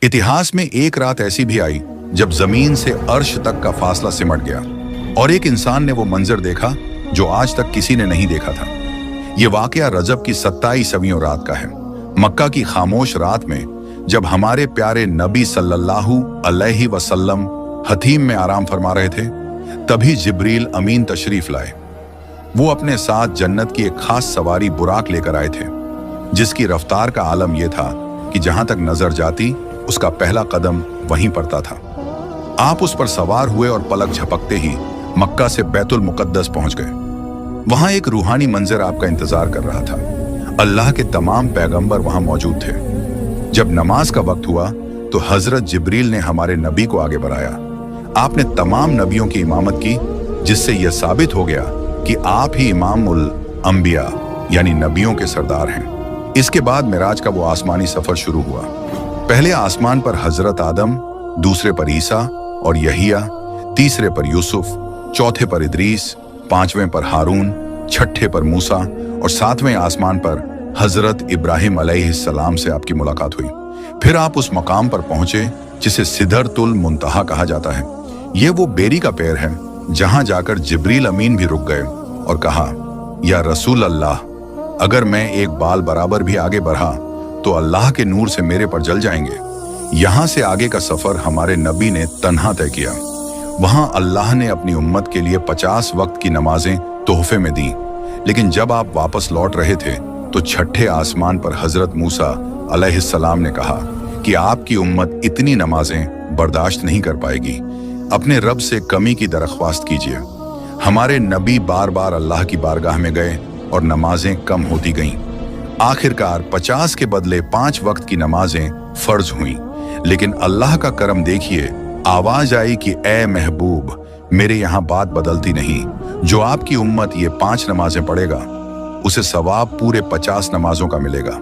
इतिहास में एक रात ऐसी भी आई जब जमीन से अर्श तक का फासला सिमट गया और एक इंसान ने वो मंजर देखा जो आज तक किसी ने नहीं देखा था। ये वाकया रजब की 27वीं रात का है। मक्का की खामोश रात में जब हमारे प्यारे नबी सल्लल्लाहु अलैहि वसल्लम हतीम में आराम फरमा रहे थे, तभी जिब्रील अमीन तशरीफ लाए। वो अपने साथ जन्नत की एक खास सवारी बुराक लेकर आए थे, जिसकी रफ्तार का आलम यह था कि जहां तक नजर जाती उसका पहला कदम वहीं पड़ता था। आप उस पर सवार हुए और पलक झपकते ही मक्का से बैतुल मुकद्दस पहुंच गए। वहां एक रूहानी मंजर आपका इंतजार कर रहा था। अल्लाह के तमाम पैगंबर वहां मौजूद थे। जब नमाज का वक्त हुआ तो हजरत जिब्रील ने हमारे नबी को आगे बढ़ाया। आपने तमाम नबियों की इमामत की, जिससे यह साबित हो गया कि आप ही इमामुल अंबिया यानी नबियों के सरदार हैं। इसके बाद मिराज का वो आसमानी सफर शुरू हुआ। पहले आसमान पर हजरत आदम, दूसरे पर ईसा और यहिया, तीसरे पर यूसुफ, चौथे पर इदरीस, पांचवें पर हारून, छठे पर मूसा और सातवें आसमान पर हजरत इब्राहिम अलैहिस्सलाम से आपकी मुलाकात हुई। फिर आप उस मकाम पर पहुंचे जिसे सिदरतुल मुंतहा कहा जाता है। ये वो बेरी का पेड़ है जहां जाकर जिब्रील अमीन भी रुक गए और कहा, या रसूल अल्लाह, अगर मैं एक बाल बराबर भी आगे बढ़ा तो अल्लाह के नूर से मेरे पर जल जाएंगे। यहां से आगे का सफर हमारे नबी ने तन्हा तय किया। वहां अल्लाह ने अपनी उम्मत के लिए 50 वक्त की नमाजें तोहफे में दी। लेकिन जब आप वापस लौट रहे थे तो छठे आसमान पर हजरत मूसा अलैहिस्सलाम ने कहा कि आपकी उम्मत इतनी नमाजें बर्दाश्त नहीं कर पाएगी। अपने रब से कमी की दरख्वास्त कीजिए। हमारे नबी बार बार अल्लाह की बारगाह में गए और नमाजें कम होती गईं। आखिरकार 50 के बदले 5 वक्त की नमाजें फर्ज हुईं। लेकिन अल्लाह का करम देखिए, आवाज आई कि ए महबूब, मेरे यहाँ बात बदलती नहीं। जो आपकी उम्मत ये 5 नमाजें पढ़ेगा उसे सवाब पूरे 50 नमाजों का मिलेगा।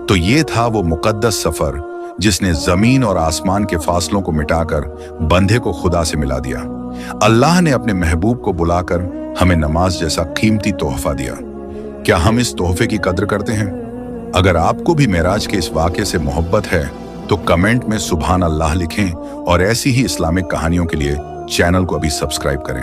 तो ये था वो मुकद्दस सफर जिसने जमीन और आसमान के फासलों को मिटाकर बंदे को खुदा से मिला दिया। अल्लाह ने अपने महबूब को बुलाकर हमें नमाज जैसा कीमती तोहफा दिया। क्या हम इस तोहफे की कद्र करते हैं? अगर आपको भी मेराज के इस वाक़े से मोहब्बत है तो कमेंट में सुभान अल्लाह लिखें और ऐसी ही इस्लामिक कहानियों के लिए चैनल को अभी सब्सक्राइब करें।